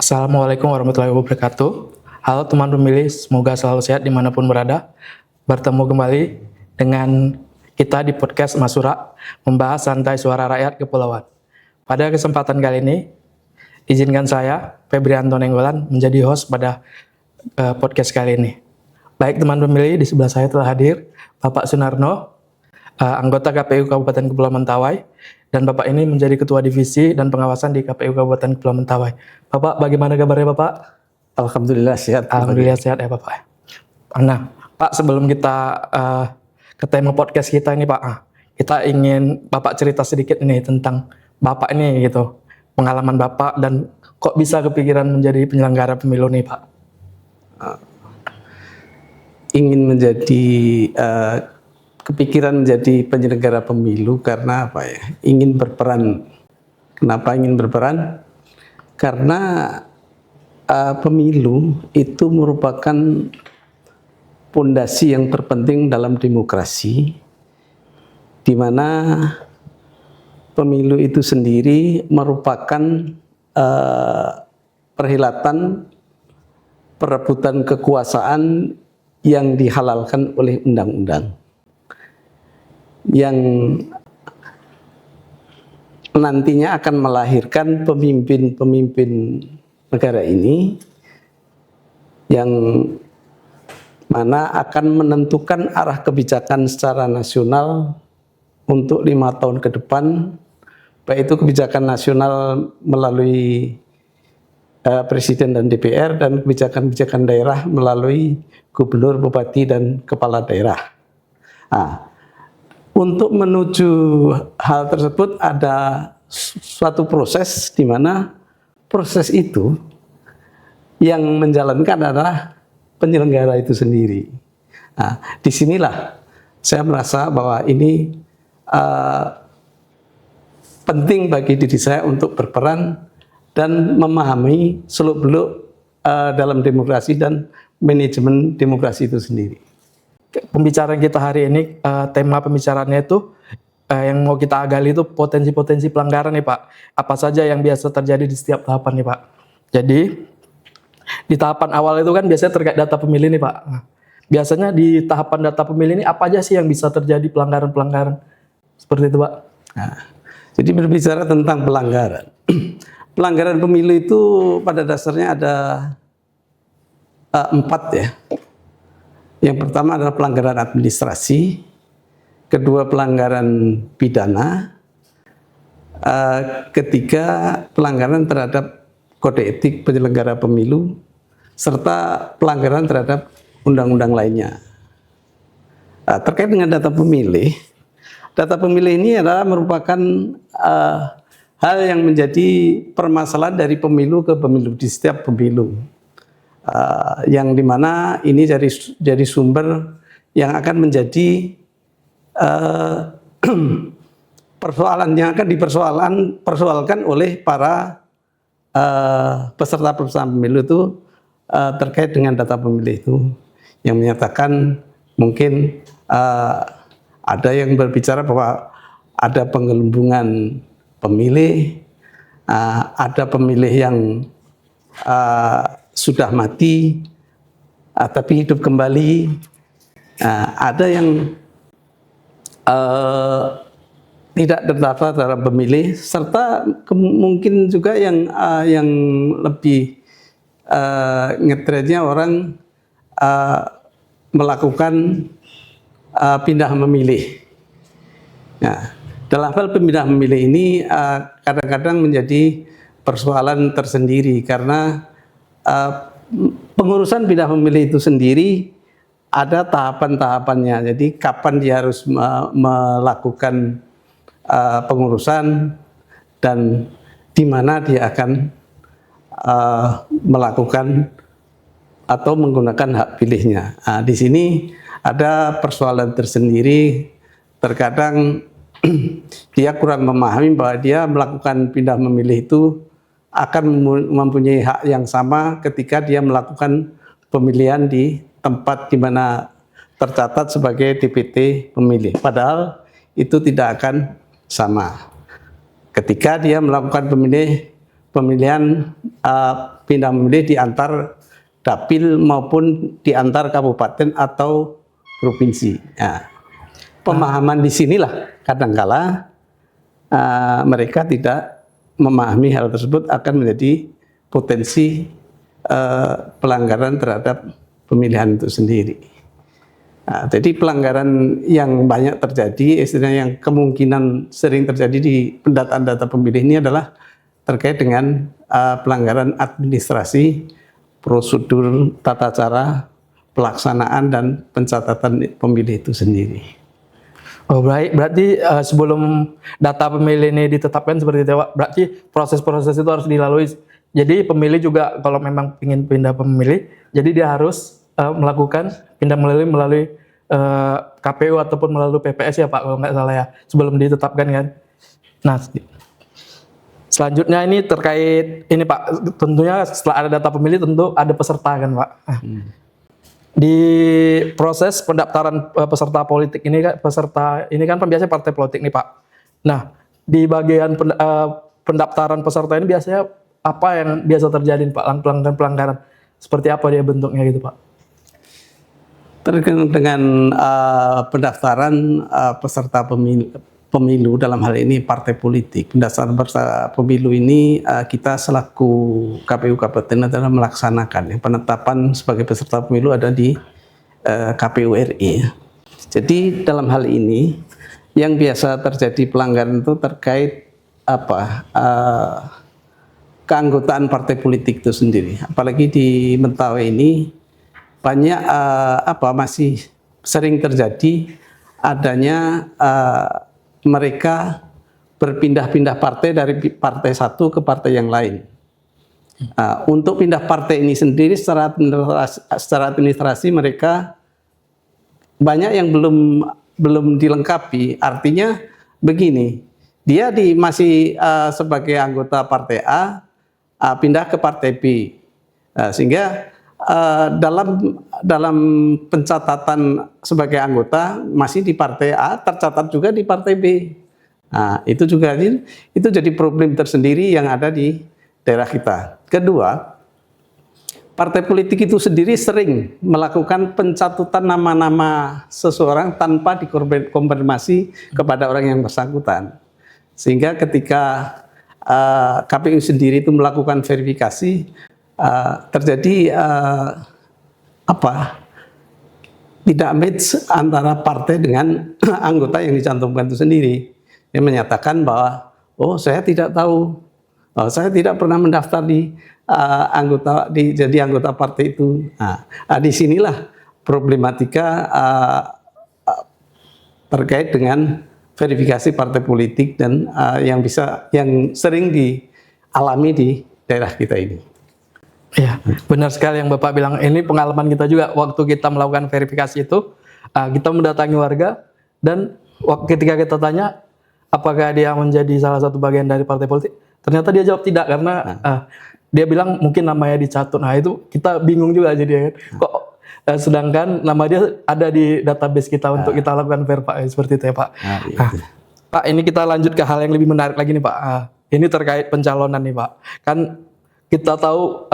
Assalamualaikum warahmatullahi wabarakatuh. Halo teman pemilih, semoga selalu sehat dimanapun berada. Bertemu kembali dengan kita di podcast Masura, membahas santai suara rakyat kepulauan. Pada kesempatan kali ini, izinkan saya, Febrianto Nenggolan, menjadi host pada podcast kali ini. Baik teman pemilih, di sebelah saya telah hadir Bapak Sunarno, anggota KPU Kabupaten Kepulauan Mentawai, dan Bapak ini menjadi Ketua Divisi dan Pengawasan di KPU Kabupaten Kepulauan Mentawai. Bapak, bagaimana kabarnya Bapak? Alhamdulillah sehat. Alhamdulillah sehat ya Bapak. Nah, Pak, sebelum kita ke tema podcast kita ini Pak, kita ingin Bapak cerita sedikit ini tentang Bapak ini gitu, pengalaman Bapak dan kok bisa kepikiran menjadi penyelenggara pemilu nih Pak? Ingin menjadi kepikiran menjadi penyelenggara pemilu karena apa ya? Ingin berperan. Kenapa ingin berperan? Karena pemilu itu merupakan pondasi yang terpenting dalam demokrasi, di mana pemilu itu sendiri merupakan perhelatan perebutan kekuasaan yang dihalalkan oleh undang-undang, yang nantinya akan melahirkan pemimpin-pemimpin negara ini yang mana akan menentukan arah kebijakan secara nasional untuk 5 tahun ke depan, baik itu kebijakan nasional melalui Presiden dan DPR dan kebijakan-kebijakan daerah melalui gubernur, bupati, dan kepala daerah. Nah, untuk menuju hal tersebut ada suatu proses di mana proses itu yang menjalankan adalah penyelenggara itu sendiri. Nah, disinilah saya merasa bahwa ini penting bagi diri saya untuk berperan dan memahami seluk-beluk dalam demokrasi dan manajemen demokrasi itu sendiri. Pembicaraan kita hari ini, tema pembicaraannya itu yang mau kita gali itu potensi-potensi pelanggaran nih Pak. Apa saja yang biasa terjadi di setiap tahapan nih Pak. Jadi di tahapan awal itu kan biasanya terkait data pemilih nih Pak. Nah, biasanya di tahapan data pemilih ini apa aja sih yang bisa terjadi pelanggaran-pelanggaran seperti itu Pak? Nah, jadi berbicara tentang pelanggaran. Pelanggaran pemilu itu pada dasarnya ada 4 ya. Yang pertama adalah pelanggaran administrasi, kedua pelanggaran pidana, ketiga pelanggaran terhadap kode etik penyelenggara pemilu, serta pelanggaran terhadap undang-undang lainnya. Terkait dengan data pemilih ini adalah merupakan hal yang menjadi permasalahan dari pemilu ke pemilu di setiap pemilu. Yang dimana ini jadi sumber yang akan menjadi persoalan yang akan dipersoalkan oleh para peserta pemilu itu terkait dengan data pemilih itu, yang menyatakan mungkin ada yang berbicara bahwa ada penggelembungan pemilih, ada pemilih yang sudah mati tapi hidup kembali, ada yang tidak terdaftar dalam pemilih, serta mungkin juga yang lebih ngetrennya orang melakukan pindah memilih. Nah, dalam hal pindah memilih ini kadang-kadang menjadi persoalan tersendiri karena pengurusan pindah memilih itu sendiri ada tahapan-tahapannya. Jadi kapan dia harus melakukan pengurusan dan di mana dia akan melakukan atau menggunakan hak pilihnya. Di sini ada persoalan tersendiri. Terkadang dia kurang memahami bahwa dia melakukan pindah memilih itu akan mempunyai hak yang sama ketika dia melakukan pemilihan di tempat di mana tercatat sebagai DPT pemilih. Padahal itu tidak akan sama. Ketika dia melakukan pemilihan pindah memilih di antar dapil maupun di antar kabupaten atau provinsi. Nah, pemahaman di sinilah kadangkala mereka tidak memahami hal tersebut akan menjadi potensi pelanggaran terhadap pemilihan itu sendiri. Nah, jadi pelanggaran yang banyak terjadi, istilahnya yang kemungkinan sering terjadi di pendataan data pemilih ini adalah terkait dengan pelanggaran administrasi, prosedur, tata cara, pelaksanaan dan pencatatan pemilih itu sendiri. Oh baik, berarti sebelum data pemilih ini ditetapkan seperti itu Pak, berarti proses-proses itu harus dilalui. Jadi pemilih juga kalau memang ingin pindah pemilih, jadi dia harus melakukan pindah melalui KPU ataupun melalui PPS ya Pak kalau nggak salah ya, sebelum ditetapkan kan. Nah, selanjutnya ini terkait ini Pak, tentunya setelah ada data pemilih tentu ada peserta kan Pak. Di proses pendaftaran peserta politik ini kan biasanya partai politik nih Pak. Nah, di bagian pendaftaran peserta ini biasanya apa yang biasa terjadi Pak? Pelanggaran seperti apa dia bentuknya gitu Pak? Terkait dengan pendaftaran peserta pemilu dalam hal ini partai politik, pendaftaran peserta pemilu ini kita selaku KPU Kabupaten adalah melaksanakan. Yang penetapan sebagai peserta pemilu ada di KPU RI. Jadi dalam hal ini yang biasa terjadi pelanggaran itu terkait keanggotaan partai politik itu sendiri. Apalagi di Mentawai ini banyak masih sering terjadi adanya mereka berpindah-pindah partai dari partai satu ke partai yang lain. Untuk pindah partai ini sendiri secara administrasi mereka banyak yang belum dilengkapi. Artinya begini, dia masih sebagai anggota partai A, pindah ke partai B, sehingga dalam pencatatan sebagai anggota masih di partai A, tercatat juga di partai B. Nah, itu jadi problem tersendiri yang ada di daerah kita. Kedua, partai politik itu sendiri sering melakukan pencatutan nama-nama seseorang tanpa dikonfirmasi kepada orang yang bersangkutan. Sehingga ketika KPU sendiri itu melakukan verifikasi, terjadi tidak match antara partai dengan anggota yang dicantumkan itu sendiri. Dia menyatakan bahwa saya tidak tahu, saya tidak pernah mendaftar jadi anggota partai itu. Disinilah problematika terkait dengan verifikasi partai politik dan yang sering dialami di daerah kita ini. Iya, benar sekali yang Bapak bilang. Ini pengalaman kita juga waktu kita melakukan verifikasi itu, kita mendatangi warga dan ketika kita tanya apakah dia menjadi salah satu bagian dari partai politik, ternyata dia jawab tidak karena dia bilang mungkin namanya dicatut. Nah itu kita bingung juga jadi kan. Kok sedangkan nama dia ada di database kita untuk kita lakukan verifikasi seperti itu ya Pak. Pak, ini kita lanjut ke hal yang lebih menarik lagi nih Pak. Ini terkait pencalonan nih Pak. Kan kita tahu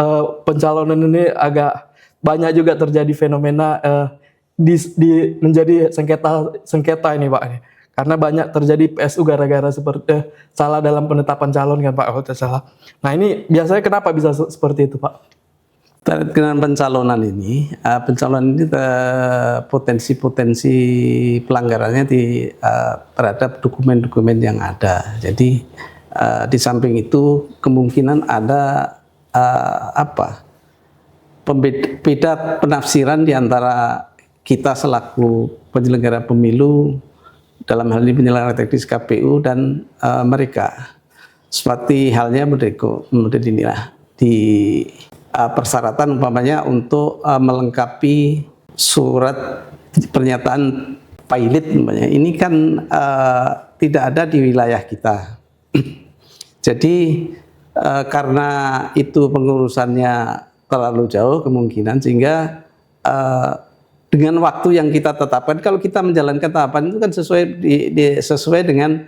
pencalonan ini agak banyak juga terjadi fenomena menjadi sengketa ini Pak. Karena banyak terjadi PSU gara-gara seperti salah dalam penetapan calon kan Pak. Salah. Nah ini biasanya kenapa bisa seperti itu Pak? Terkait dengan pencalonan ini potensi-potensi pelanggarannya terhadap dokumen-dokumen yang ada. Jadi di samping itu kemungkinan ada beda penafsiran di antara kita selaku penyelenggara pemilu, dalam hal ini penyelenggara teknis KPU dan mereka. Seperti halnya inilah di persyaratan umpamanya untuk melengkapi surat pernyataan pilot umpamanya. Ini kan tidak ada di wilayah kita. Jadi karena itu pengurusannya terlalu jauh kemungkinan sehingga dengan waktu yang kita tetapkan, kalau kita menjalankan tahapan itu kan sesuai dengan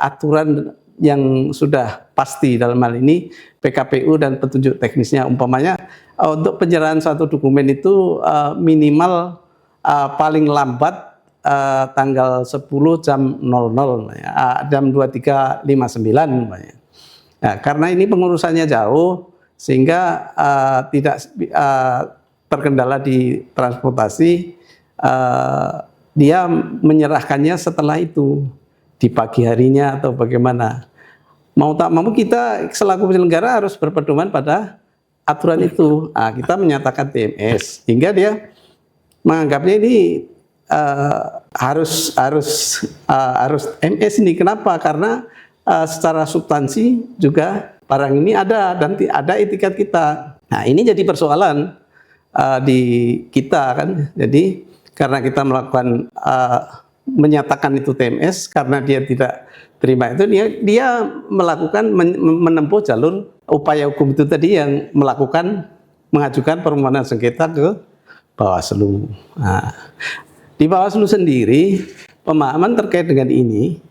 aturan yang sudah pasti dalam hal ini PKPU dan petunjuk teknisnya. Umpamanya untuk penyerahan suatu dokumen itu minimal paling lambat tanggal 10 jam 00 jam 23.59 umpamanya. Nah, karena ini pengurusannya jauh sehingga tidak terkendala di transportasi, dia menyerahkannya setelah itu di pagi harinya atau bagaimana. Mau tak mau kita selaku penyelenggara harus berpedoman pada aturan itu. Kita menyatakan TMS hingga dia menganggapnya ini harus MS ini. Kenapa? Karena secara substansi juga barang ini ada dan ada etiket kita. Nah, ini jadi persoalan di kita kan. Jadi karena kita melakukan menyatakan itu TMS, karena dia tidak terima itu, dia melakukan menempuh jalur upaya hukum itu tadi yang mengajukan permohonan sengketa ke Bawaslu. Nah, di Bawaslu sendiri pemahaman terkait dengan ini,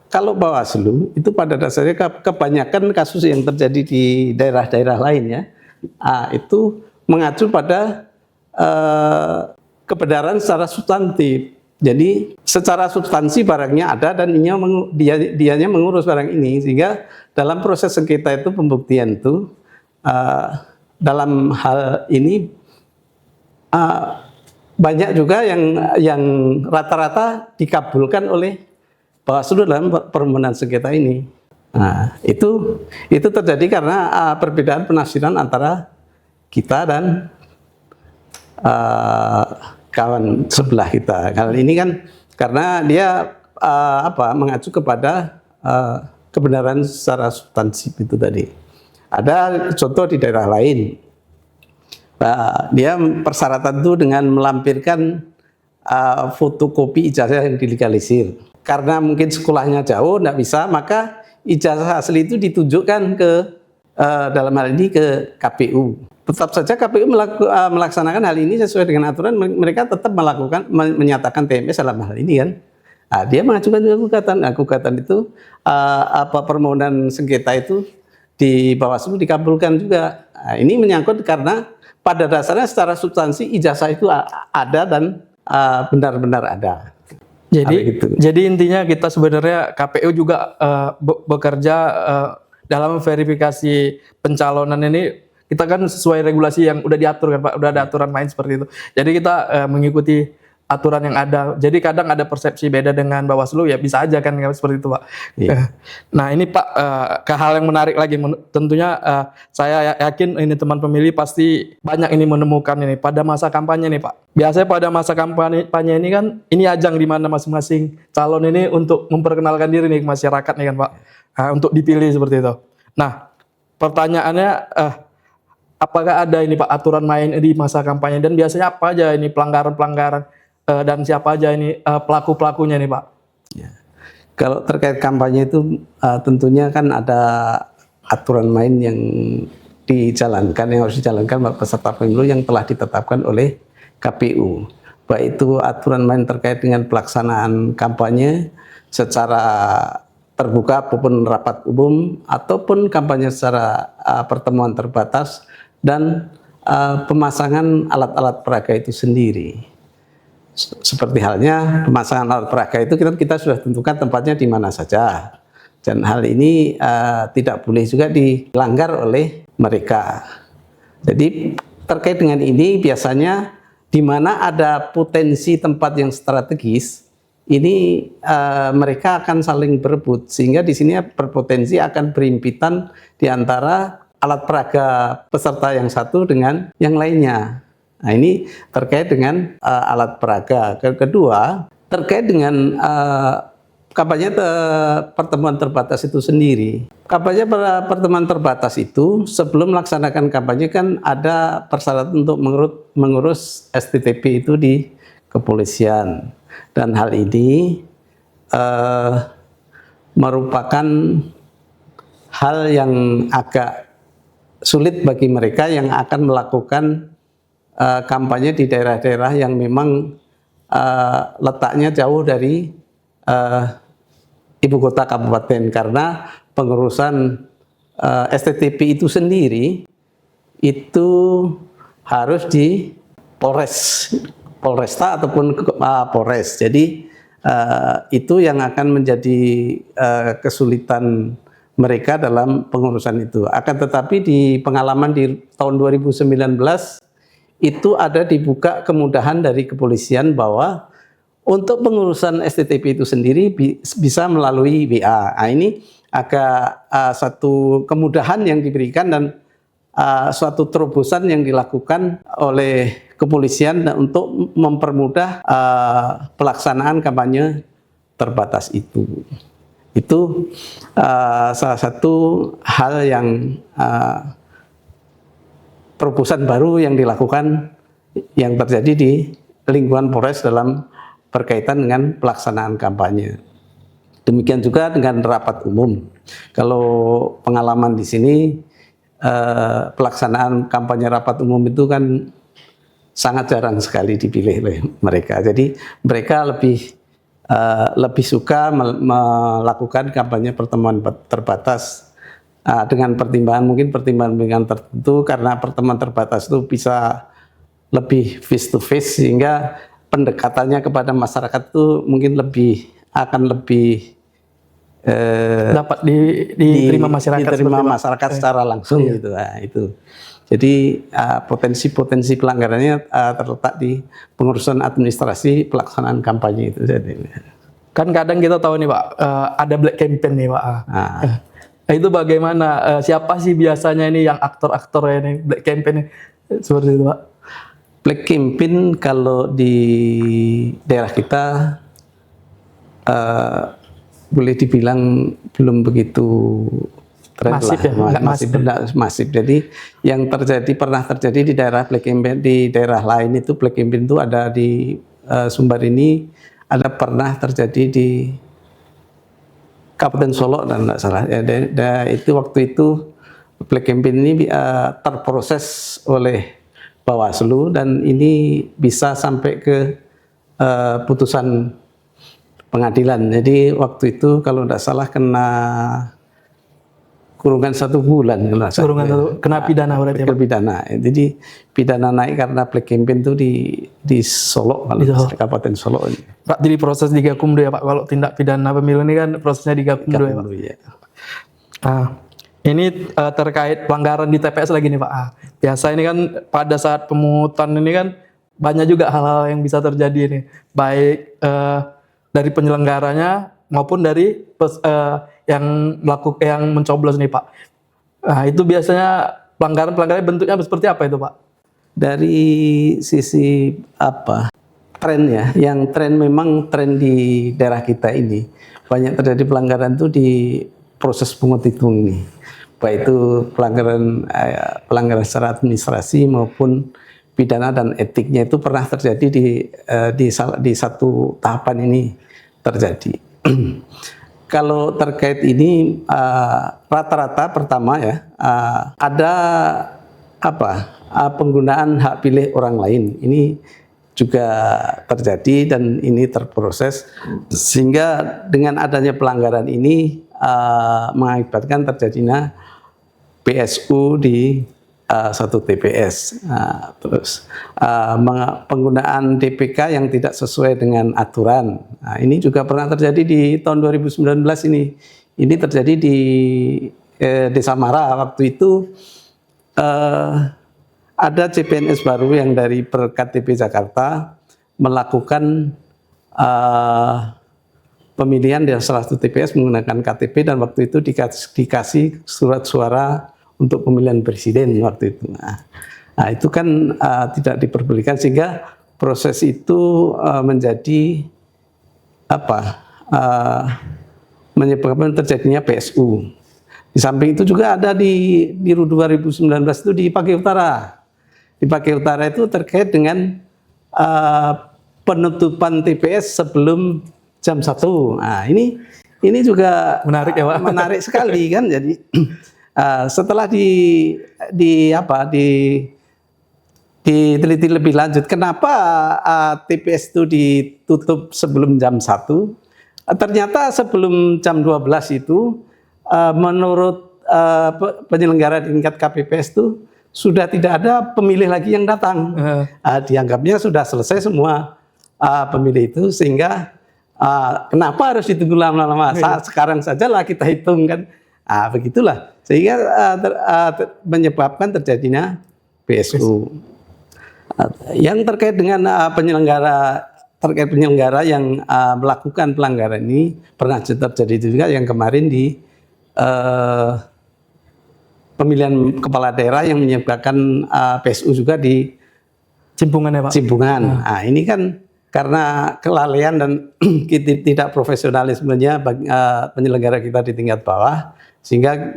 kalau Bawaslu itu pada dasarnya kebanyakan kasus yang terjadi di daerah-daerah lain ya, itu mengacu pada kebenaran secara substantif. Jadi secara substansi barangnya ada dan dianya mengurus barang ini, sehingga dalam proses sengketa itu pembuktian itu dalam hal ini banyak juga yang rata-rata dikabulkan oleh Bawaslu dalam permohonan sengketa ini. Nah, itu terjadi karena perbedaan penafsiran antara kita dan kawan sebelah kita. Hal ini kan karena dia mengacu kepada kebenaran secara substansi itu tadi. Ada contoh di daerah lain, dia persyaratan itu dengan melampirkan fotokopi ijazah yang dilegalisir. Karena mungkin sekolahnya jauh, tidak bisa, maka ijazah asli itu ditunjukkan ke dalam hal ini ke KPU. Tetap saja KPU melaksanakan hal ini sesuai dengan aturan, mereka tetap menyatakan TMS dalam hal ini kan. Dia mengajukan juga gugatan itu permohonan sengketa itu di Bawaslu dikabulkan juga. Ini menyangkut karena pada dasarnya secara substansi ijazah itu ada dan benar-benar ada. Jadi intinya kita sebenarnya KPU juga bekerja dalam verifikasi pencalonan ini. Kita kan sesuai regulasi yang udah diatur kan Pak, udah ada aturan main seperti itu. Jadi kita mengikuti aturan yang ada. Jadi kadang ada persepsi beda dengan Bawaslu, ya bisa aja kan seperti itu Pak. Iya. Nah ini Pak, ke hal yang menarik lagi, tentunya saya yakin ini teman pemilih pasti banyak ini menemukan ini pada masa kampanye nih Pak. Biasanya pada masa kampanye ini kan, ini ajang di mana masing-masing calon ini untuk memperkenalkan diri nih ke masyarakat nih kan Pak, untuk dipilih seperti itu. Nah pertanyaannya, apakah ada ini Pak aturan main di masa kampanye, dan biasanya apa aja ini pelanggaran-pelanggaran dan siapa aja ini pelaku-pelakunya nih Pak? Ya. Kalau terkait kampanye itu tentunya kan ada aturan main yang harus dijalankan peserta pemilu yang telah ditetapkan oleh KPU. Baik itu aturan main terkait dengan pelaksanaan kampanye secara terbuka ataupun rapat umum, ataupun kampanye secara pertemuan terbatas, dan pemasangan alat-alat peraga itu sendiri. Seperti halnya pemasangan alat peraga itu kita sudah tentukan tempatnya di mana saja, dan hal ini tidak boleh juga dilanggar oleh mereka. Jadi terkait dengan ini biasanya di mana ada potensi tempat yang strategis, ini mereka akan saling berebut, sehingga di sini berpotensi akan berimpitan di antara alat peraga peserta yang satu dengan yang lainnya. Nah ini terkait dengan alat peraga. Kedua, terkait dengan kampanye pertemuan terbatas itu sendiri. Kampanye pertemuan terbatas itu sebelum melaksanakan kampanye kan ada persyaratan untuk mengurus STTP itu di kepolisian. Dan hal ini merupakan hal yang agak sulit bagi mereka yang akan melakukan kampanye di daerah-daerah yang memang letaknya jauh dari ibu kota kabupaten, karena pengurusan STTP itu sendiri itu harus di Polresta ataupun Polres. Jadi itu yang akan menjadi kesulitan mereka dalam pengurusan itu. Akan tetapi di pengalaman di tahun 2019 itu ada dibuka kemudahan dari kepolisian bahwa untuk pengurusan STTP itu sendiri bisa melalui WA. Nah, ini agak satu kemudahan yang diberikan dan suatu terobosan yang dilakukan oleh kepolisian untuk mempermudah pelaksanaan kampanye terbatas itu. Itu salah satu hal yang terobosan baru yang dilakukan yang terjadi di lingkungan Polres dalam berkaitan dengan pelaksanaan kampanye. Demikian juga dengan rapat umum. Kalau pengalaman di sini pelaksanaan kampanye rapat umum itu kan sangat jarang sekali dipilih oleh mereka. Jadi mereka lebih suka melakukan kampanye pertemuan terbatas dengan pertimbangan tertentu, karena pertemuan terbatas itu bisa lebih face to face sehingga pendekatannya kepada masyarakat itu mungkin akan lebih dapat diterima masyarakat secara langsung gitu. Nah, itu. Jadi potensi-potensi pelanggarannya terletak di pengurusan administrasi pelaksanaan kampanye itu. Kan kadang kita tahu nih Pak, ada black campaign nih Pak. Itu bagaimana? Siapa sih biasanya ini yang aktor-aktornya ini black campaign ini? Seperti itu Pak. Black campaign kalau di daerah kita boleh dibilang belum begitu masif ya, masif. Jadi yang pernah terjadi di daerah black campaign, di daerah lain itu black campaign itu ada di Sumbar ini, ada pernah terjadi di Kabupaten Solo dan tidak salah. Itu waktu itu black campaign ini terproses oleh Bawaslu dan ini bisa sampai ke putusan pengadilan. Jadi waktu itu kalau tidak salah kena kurungan 1 bulan. Kena pidana berarti. Pidana. Jadi pidana naik karena black campaign itu di Solo, Kabupaten Solo ini. Pak, jadi proses di Gakumdu ya Pak. Kalau tindak pidana pemilu ini kan prosesnya di Gakumdu ya Pak. Ya. Ini terkait pelanggaran di TPS lagi nih Pak. Biasa ini kan pada saat pemungutan ini kan banyak juga hal-hal yang bisa terjadi nih. Baik dari penyelenggaranya maupun dari yang mencoblos nih Pak. Nah, itu biasanya pelanggaran bentuknya seperti apa itu Pak? Dari sisi tren ya, yang memang tren di daerah kita ini banyak terjadi pelanggaran itu di proses penghitungan ini. Baik itu pelanggaran secara administrasi maupun pidana dan etiknya itu pernah terjadi di satu tahapan ini terjadi. Kalau terkait ini rata-rata pertama ya ada penggunaan hak pilih orang lain, ini juga terjadi dan ini terproses sehingga dengan adanya pelanggaran ini mengakibatkan terjadinya PSU di satu TPS. Terus penggunaan DPK yang tidak sesuai dengan aturan. Nah, ini juga pernah terjadi di tahun 2019 ini. Ini terjadi di Desa Mara. Waktu itu ada CPNS baru yang dari KTP Jakarta melakukan pemilihan di salah satu TPS menggunakan KTP dan waktu itu dikasih surat suara untuk pemilihan presiden waktu itu. Nah itu kan tidak diperbolehkan sehingga proses itu menjadi menyebabkan terjadinya PSU. Di samping itu juga ada di RU 2019 itu di Pake Utara. Di Pake Utara itu terkait dengan penutupan TPS sebelum jam 1. Nah ini juga menarik ya Pak. Menarik sekali kan. Jadi setelah diteliti lebih lanjut, kenapa TPS itu ditutup sebelum jam 1? Ternyata sebelum jam 12 itu menurut penyelenggara di tingkat KPPS itu sudah tidak ada pemilih lagi yang datang. Dianggapnya sudah selesai semua pemilih itu, sehingga kenapa harus ditunggu lama-lama? Sekarang sajalah kita hitung kan. Begitulah sehingga menyebabkan terjadinya PSU. Yang terkait dengan penyelenggara yang melakukan pelanggaran ini, pernah terjadi juga yang kemarin di pemilihan kepala daerah yang menyebabkan PSU juga di Cimpungan ya Pak? Cimpungan. Ini kan karena kelalaian dan tidak profesionalismenya penyelenggara kita di tingkat bawah, sehingga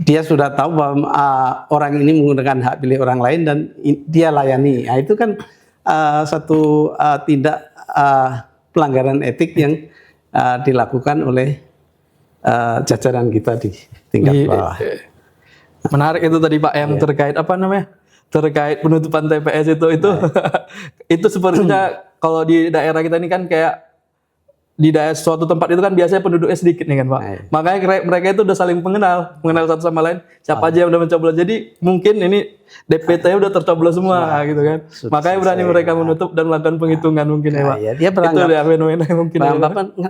dia sudah tahu bahwa orang ini menggunakan hak pilih orang lain dan dia layani. Itu kan satu tindak pelanggaran etik yang dilakukan oleh jajaran kita di tingkat bawah. Menarik itu tadi Pak yang terkait terkait penutupan TPS itu sepertinya kalau di daerah kita ini kan kayak di daerah suatu tempat itu kan biasanya penduduknya sedikit nih kan Pak. Makanya mereka itu udah saling mengenal satu sama lain, siapa aja yang udah mencoblos. Jadi mungkin ini DPT udah tercoblos semua gitu kan. Makanya berani mereka menutup dan melakukan penghitungan mungkin ya Pak. Dia beranggap, itu fenomena yang mungkin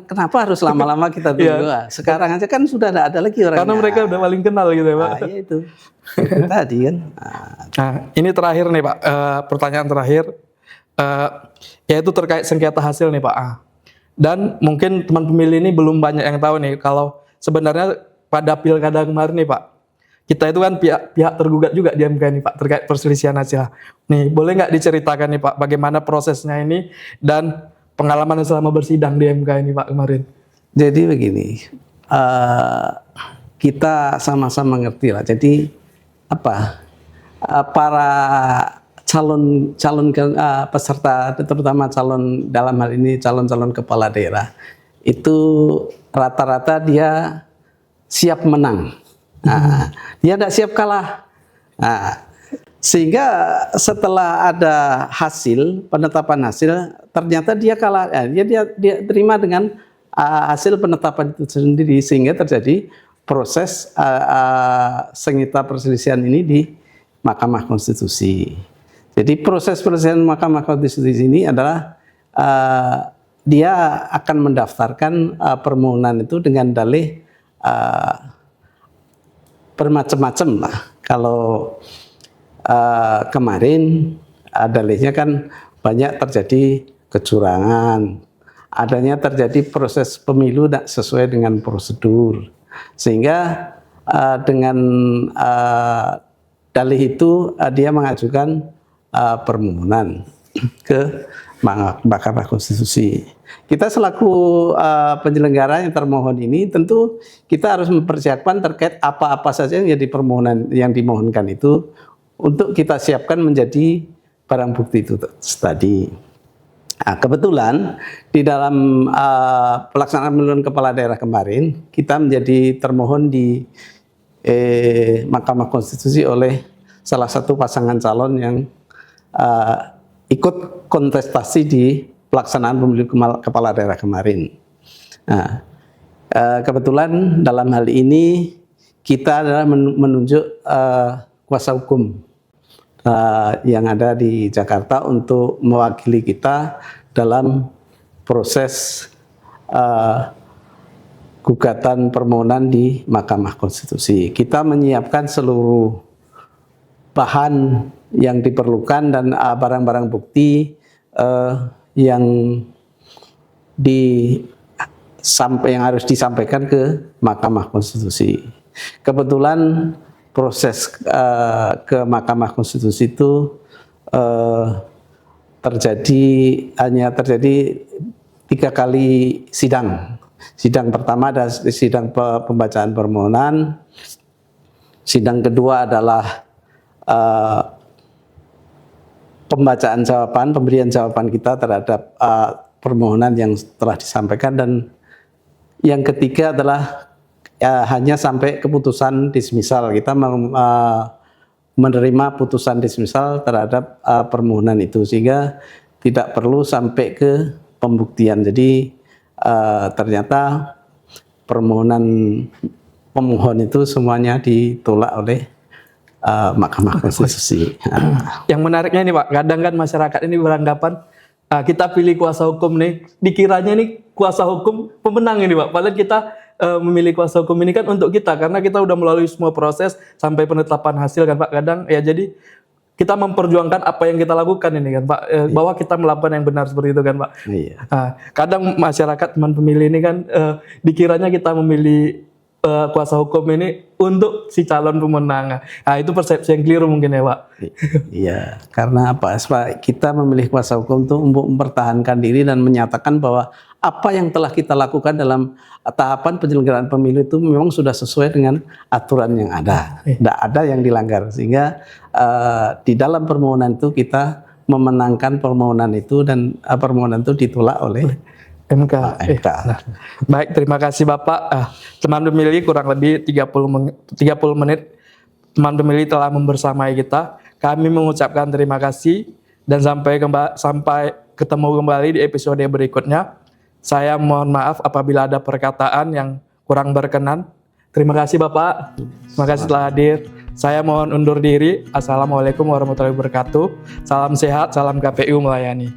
kenapa harus lama-lama kita tunggu? Sekarang aja kan sudah tidak ada lagi orangnya. Karena mereka udah paling kenal gitu ya Pak. Itu tadi kan. Nah ini terakhir nih Pak, pertanyaan terakhir, yaitu terkait sengketa hasil nih Pak. Dan mungkin teman pemilih ini belum banyak yang tahu nih kalau sebenarnya pada pilkada kemarin nih Pak, kita itu kan pihak tergugat juga di MK ini Pak terkait perselisihan hasil. Nih boleh nggak diceritakan nih Pak bagaimana prosesnya ini dan pengalaman selama bersidang di MK ini Pak kemarin? Jadi begini, kita sama-sama ngerti lah. Jadi para calon peserta, terutama calon dalam hal ini calon kepala daerah, itu rata-rata dia siap menang, dia tidak siap kalah. Sehingga setelah ada penetapan hasil, ternyata dia kalah, dia terima dengan hasil penetapan itu sendiri, sehingga terjadi proses sengketa perselisihan ini di Mahkamah Konstitusi. Jadi proses perselisihan Mahkamah Konstitusi ini adalah dia akan mendaftarkan permohonan itu dengan dalih bermacam-macam lah. Kalau kemarin dalihnya kan banyak terjadi kecurangan, adanya terjadi proses pemilu tidak sesuai dengan prosedur, sehingga dengan dalih itu dia mengajukan permohonan ke Mahkamah Konstitusi. Kita selaku penyelenggara yang termohon ini tentu kita harus mempersiapkan terkait apa-apa saja yang jadi permohonan yang dimohonkan itu untuk kita siapkan menjadi barang bukti itu tadi. Kebetulan di dalam pelaksanaan pemilihan kepala daerah kemarin kita menjadi termohon di Mahkamah Konstitusi oleh salah satu pasangan calon yang ikut kontestasi di pelaksanaan pemilu kepala daerah kemarin. Kebetulan dalam hal ini kita adalah menunjuk kuasa hukum yang ada di Jakarta untuk mewakili kita dalam proses gugatan permohonan di Mahkamah Konstitusi. Kita menyiapkan seluruh bahan yang diperlukan dan barang-barang bukti yang harus disampaikan ke Mahkamah Konstitusi. Kebetulan proses ke Mahkamah Konstitusi itu hanya terjadi 3 kali sidang. Sidang pertama ada sidang pembacaan permohonan. Sidang kedua adalah pemberian jawaban kita terhadap permohonan yang telah disampaikan, dan yang ketiga adalah hanya sampai keputusan dismisal. Kita menerima putusan dismisal terhadap permohonan itu, sehingga tidak perlu sampai ke pembuktian. Jadi ternyata permohonan pemohon itu semuanya ditolak oleh Mahkamah Konstitusi. Yang menariknya nih Pak, kadang kan masyarakat ini beranggapan kita pilih kuasa hukum nih, dikiranya nih kuasa hukum pemenang ini Pak. Padahal kita memilih kuasa hukum ini kan untuk kita, karena kita udah melalui semua proses sampai penetapan hasil kan Pak. Kadang ya jadi kita memperjuangkan apa yang kita lakukan ini kan Pak, bahwa kita melakukan yang benar seperti itu kan Pak. Iya. Kadang masyarakat teman pemilih ini kan dikiranya kita memilih kuasa hukum ini untuk si calon pemenang. Nah, itu persepsi yang keliru mungkin ya Pak. Iya, karena apa? Sebab kita memilih kuasa hukum itu untuk mempertahankan diri dan menyatakan bahwa apa yang telah kita lakukan dalam tahapan penyelenggaraan pemilu itu memang sudah sesuai dengan aturan yang ada. Tidak ada yang dilanggar. Sehingga di dalam permohonan itu kita memenangkan permohonan itu dan permohonan itu ditolak oleh MK. MK. Baik, terima kasih Bapak. Teman pemilih kurang lebih 30 menit teman pemilih telah membersamai kita. Kami mengucapkan terima kasih dan sampai ketemu kembali di episode berikutnya. Saya mohon maaf apabila ada perkataan yang kurang berkenan. Terima kasih Bapak. Terima kasih telah hadir. Saya mohon undur diri. Assalamualaikum warahmatullahi wabarakatuh. Salam sehat, salam KPU melayani.